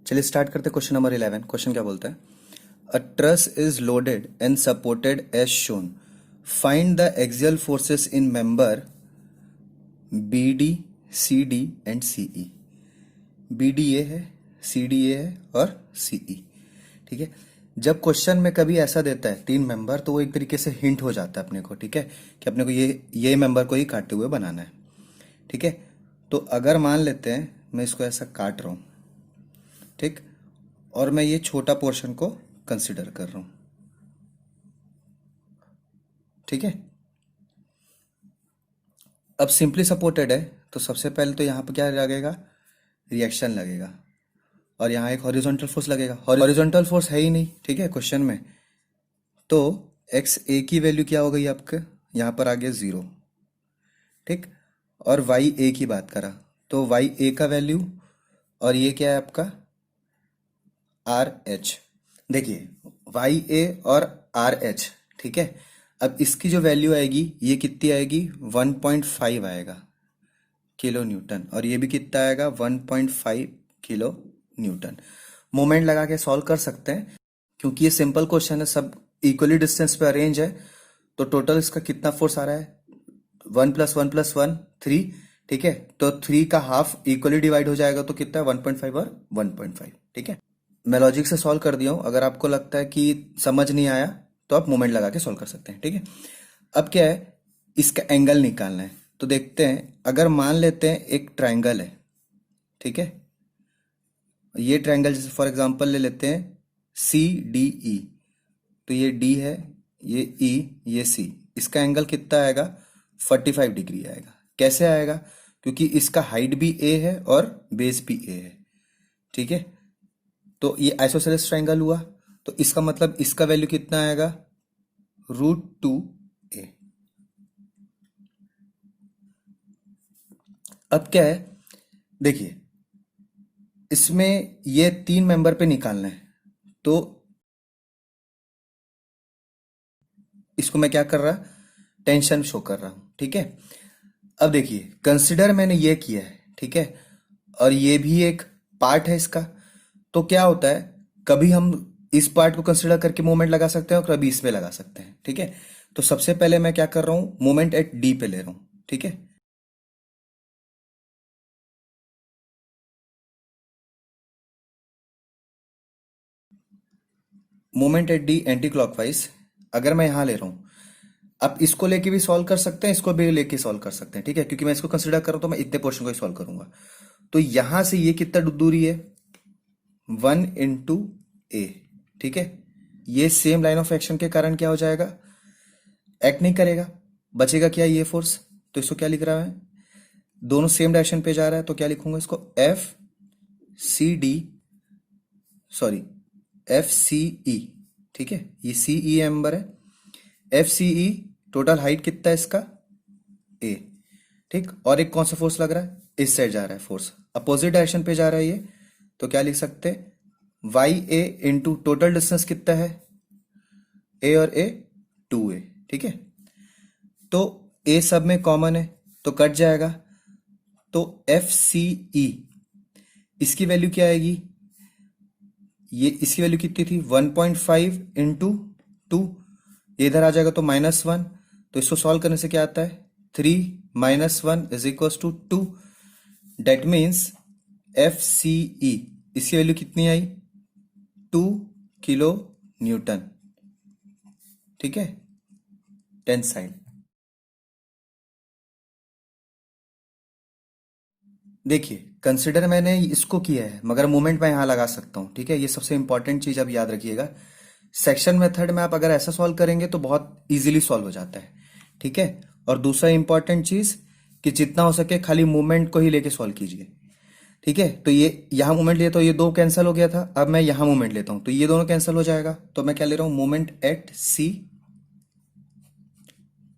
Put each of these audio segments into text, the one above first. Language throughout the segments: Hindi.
चलिए स्टार्ट करते क्वेश्चन नंबर 11। क्वेश्चन क्या बोलता है? A truss is loaded and supported as shown. Find the axial forces in member B D, C D and C E. B D ये है, सी डी ये है और सी ई। ठीक है। जब क्वेश्चन में कभी ऐसा देता है तीन मेंबर, तो वो एक तरीके से हिंट हो जाता है अपने को, ठीक है, कि अपने को ये मेंबर को ही काटते हुए बनाना है। ठीक है। तो अगर मान लेते हैं मैं इसको ऐसा काट रहा हूँ, ठीक, और मैं ये छोटा पोर्शन को कंसिडर कर रहा हूँ। ठीक है। अब सिंपली सपोर्टेड है तो सबसे पहले तो यहाँ पे क्या लगेगा? रिएक्शन लगेगा। और यहाँ एक हॉरिजॉन्टल फोर्स लगेगा। हॉरिजॉन्टल फोर्स है ही नहीं, ठीक है, क्वेश्चन में। तो एक्स ए की वैल्यू क्या हो गई आपके? यहाँ पर आ गया 0। ठीक। और वाई ए की बात करा तो वाई ए का वैल्यू, और ये क्या है आपका? R H. देखिए, वाई ए और आर एच, ठीक है। अब इसकी जो वैल्यू आएगी ये कितनी आएगी? 1.5 आएगा किलो न्यूटन, और ये भी कितना आएगा? 1.5 किलो न्यूटन। मोमेंट लगा के सॉल्व कर सकते हैं, क्योंकि ये सिंपल क्वेश्चन है, सब इक्वली डिस्टेंस पे अरेंज है। तो टोटल इसका कितना फोर्स आ रहा है? 1 + 1 + 1 3। ठीक है। तो 3 का हाफ इक्वली डिवाइड हो जाएगा, तो कितना है? 1.5 और 1.5। ठीक है। मैं लॉजिक से सॉल्व कर दिया हूं। अगर आपको लगता है कि समझ नहीं आया तो आप मोमेंट लगा के सॉल्व कर सकते हैं। ठीक है। अब क्या है, इसका एंगल निकालना है। तो देखते हैं, अगर मान लेते हैं एक ट्रायंगल है, ठीक है, ये ट्रायंगल जैसे फॉर एग्जांपल ले लेते हैं सी डी ई। तो ये डी है, ये ई, ये सी। इसका एंगल कितना आएगा? 45 डिग्री आएगा। कैसे आएगा? क्योंकि इसका हाइट भी ए है और बेस भी ए है। ठीक है। तो ये आइसोसेलेस ट्रायंगल हुआ, तो इसका मतलब इसका वैल्यू कितना आएगा? √2a। अब क्या है, देखिए, इसमें ये तीन मेंबर पे निकालना है। तो इसको मैं क्या कर रहा? टेंशन शो कर रहा हूं। ठीक है। अब देखिए, कंसिडर मैंने ये किया है, ठीक है, और ये भी एक पार्ट है इसका। तो क्या होता है, कभी हम इस पार्ट को कंसिडर करके मोमेंट लगा सकते हैं और कभी इसमें लगा सकते हैं। ठीक है। तो सबसे पहले मैं क्या कर रहा हूं? मोमेंट एट डी पे ले रहा हूं। ठीक है। Moment at D anti clockwise अगर मैं यहां ले रहा हूं, आप इसको लेके भी सॉल्व कर सकते हैं, इसको भी लेके सॉल्व कर सकते हैं। ठीक है। क्योंकि मैं इसको कंसिडर कर रहा हूं तो मैं इतने पोर्शन को ही सॉल्व करूंगा। तो यहां से ये कितना दूरी है? 1 × a। ठीक है। ये सेम लाइन ऑफ एक्शन के कारण क्या हो जाएगा? एक्ट नहीं करेगा। बचेगा क्या? ये फोर्स। तो इसको क्या लिख रहा है? दोनों सेम डायरेक्शन पे जा रहा है, तो क्या लिखूंगा इसको? F C D, sorry, F C E. ठीक है। ये सी ई मेंबर है। F C E, total height कितना है इसका? ए। ठीक। और एक कौन सा फोर्स लग रहा है? इस साइड जा रहा है फोर्स, अपोजिट डायरेक्शन पे जा रहा है ये। तो क्या लिख सकते हैं? वाई ए इंटू टोटल डिस्टेंस कितना है? ए और ए 2a। ठीक है। तो ए सब में कॉमन है तो कट जाएगा। तो एफ सी ई, इसकी वैल्यू क्या आएगी? ये इसकी वैल्यू कितनी थी? 1.5 इंटू 2। ये इधर आ जाएगा तो -1। तो इसको सॉल्व करने से क्या आता है? 3 - 1 = 2। डेट मीन्स एफ सी ई, इसकी वैल्यू कितनी आई? 2 किलो न्यूटन। ठीक है। टेंसाइल। देखिए, कंसिडर मैंने इसको किया है, मगर मोमेंट मैं यहां लगा सकता हूं। ठीक है। ये सबसे इंपॉर्टेंट चीज अब याद रखिएगा। सेक्शन मेथड में आप अगर ऐसा सॉल्व करेंगे तो बहुत इजीली सॉल्व हो जाता है। ठीक है। और दूसरा इंपॉर्टेंट चीज, कि जितना हो सके खाली मूवमेंट को ही लेके सॉल्व कीजिए। ठीक है। तो ये यहां मूवमेंट लिया तो ये दो कैंसिल हो गया था। अब मैं यहां मूवमेंट लेता हूं तो ये दोनों कैंसिल हो जाएगा। तो मैं क्या ले रहा हूं? Movement at C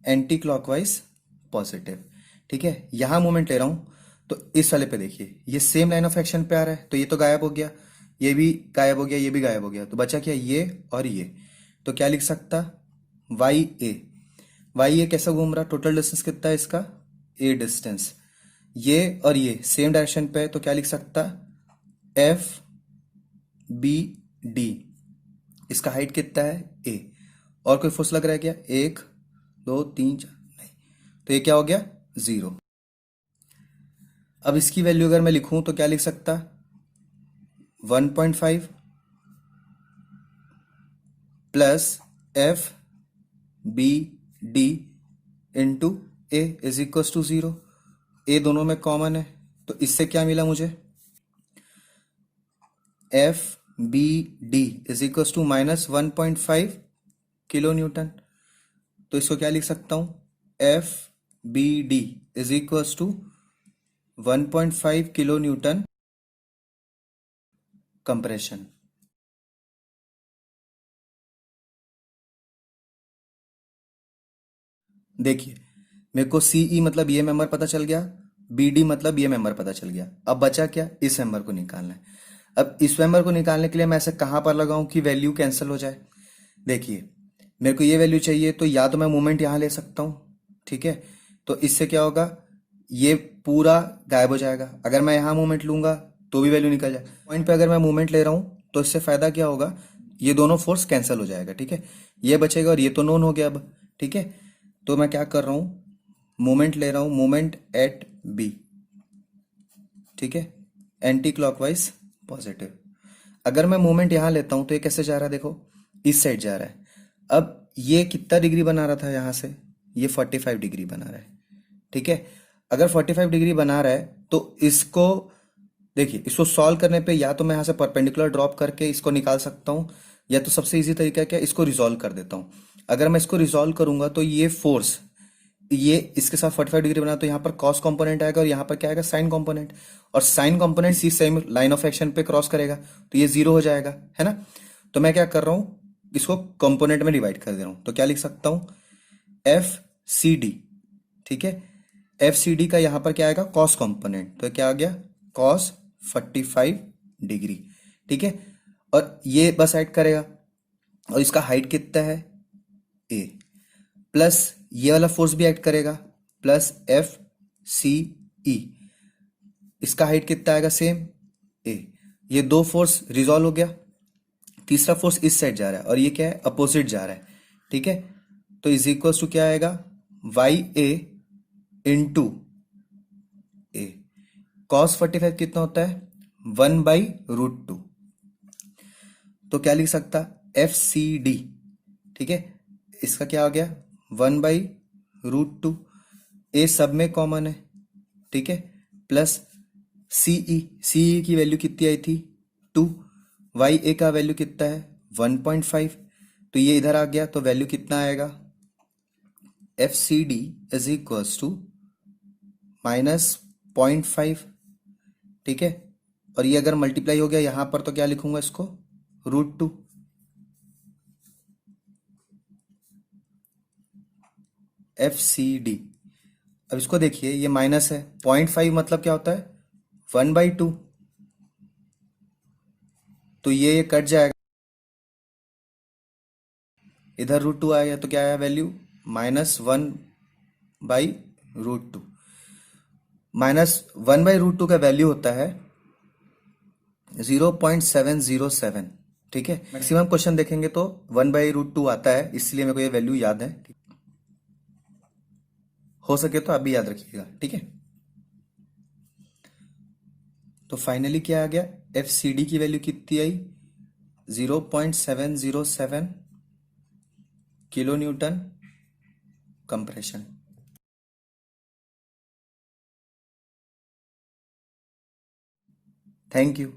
anti clockwise positive. ठीक है। यहां मूवमेंट ले रहा हूं तो इस वाले पे देखिए, ये सेम लाइन ऑफ एक्शन पे आ रहा है, तो ये तो गायब हो गया, ये भी गायब हो गया, ये भी गायब हो गया। तो बचा क्या? ये और ये। तो क्या लिख सकता? वाई ए। वाई ए कैसा घूम रहा? टोटल डिस्टेंस कितना है इसका? ए डिस्टेंस। ये और ये सेम डायरेक्शन पे है, तो क्या लिख सकता? एफ बी डी, इसका हाइट कितना है ए, और कोई फोर्स लग रहा है क्या, 1 2 3 4, नहीं, तो ये क्या हो गया 0। अब इसकी वैल्यू अगर मैं लिखूं तो क्या लिख सकता, 1.5 plus F B D into A is equal to 0। A दोनों में कॉमन है, तो इससे क्या मिला मुझे, F B D is equal to -1.5 kilo newton. तो इसको क्या लिख सकता हूं, F B D is equal to 1.5 kilo newton compression. देखिए मेरे को सीई मतलब ये मेंबर पता चल गया, बीडी मतलब ये मेंबर पता चल गया, अब बचा क्या, इस मेंबर को निकालना है। अब इस मेंबर को निकालने के लिए मैं ऐसे कहां पर लगाऊं कि वैल्यू कैंसिल हो जाए। देखिए मेरे को ये वैल्यू चाहिए, तो या तो मैं मोमेंट यहां ले सकता हूं, ठीक है, तो इससे क्या होगा, ये पूरा गायब हो जाएगा। अगर मैं यहां मोमेंट लूंगा तो भी वैल्यू निकल जाए। पॉइंट पे अगर मैं मोमेंट ले रहा हूं तो इससे फायदा क्या होगा, ये दोनों फोर्स कैंसिल हो जाएगा, ठीक है, ये बचेगा और ये तो नोन हो गया अब, ठीक है। तो मैं क्या कर रहा हूं, मोमेंट ले रहा हूं, मोमेंट एट बी, ठीक है, एंटी क्लॉकवाइज पॉजिटिव। अगर मैं मोमेंट यहां लेता हूं तो ये कैसे जा रहा है, देखो इस साइड जा रहा है। अब ये कितना डिग्री बना रहा था यहां से, ये 45 डिग्री बना रहा है, ठीक है। अगर 45 डिग्री बना रहा है तो इसको देखिए, इसको सॉल्व करने पे या तो मैं यहां से परपेंडिकुलर ड्रॉप करके इसको निकाल सकता हूं, या तो सबसे इजी तरीका क्या है, इसको रिजॉल्व कर देता हूं। अगर मैं इसको रिजॉल्व करूंगा तो ये फोर्स, ये इसके साथ 45 डिग्री बना तो यहाँ पर कॉस कंपोनेंट आएगा और यहाँ पर क्या आएगा, साइन कंपोनेंट, और sine component C same line of action पे क्रॉस करेगा तो ये 0 हो जाएगा, है ना। तो मैं क्या कर रहा हूँ, इसको कंपोनेंट में डिवाइड कर दे रहा हूँ, तो क्या लिख सकता हूँ, एफ सी डी, ठीक है, एफ सी डी का यहाँ पर क्या आएगा, कॉस कंपोनेंट, तो क्या आ गया, कॉस 45 डिग्री, ठीक है, और ये बस ऐड करेगा, और इसका हाइट कितना है ए, प्लस ये वाला फोर्स भी ऐड करेगा, प्लस एफ सी ई, इसका हाइट कितना आएगा, सेम ए, ये दो फोर्स रिजॉल्व हो गया। तीसरा फोर्स इस साइड जा रहा है और ये क्या है, अपोजिट जा रहा है, ठीक है, तो इज इक्वल टू क्या आएगा, वाई ए इंटू ए, कॉस 45 कितना होता है, 1/√2, तो क्या लिख सकता, एफ सी डी, ठीक है, इसका क्या आ गया, 1/√2, ए सब में कॉमन है, ठीक है, प्लस सीई, सीई की वैल्यू कितनी आई थी 2, वाई ए का वैल्यू कितना है 1.5, तो ये इधर आ गया, तो वैल्यू कितना आएगा, F C D is equals to -0.5, ठीक है, और ये अगर मल्टीप्लाई हो गया यहां पर तो क्या लिखूंगा इसको, √2, एफ सी डी। अब इसको देखिए, ये माइनस है, 0.5 मतलब क्या होता है, 1/2, तो ये कट जाएगा, इधर √2 आया तो क्या आया वैल्यू, -1/√2, -1/√2 का वैल्यू होता है 0.707, ठीक है। मैक्सिमम क्वेश्चन देखेंगे तो 1/√2 आता है, इसलिए मेरे को ये वैल्यू याद है, हो सके तो आप भी याद रखिएगा, ठीक है। तो फाइनली क्या आ गया, एफ सी डी की वैल्यू कितनी आई, 0.707 kilo newton compression. Thank you.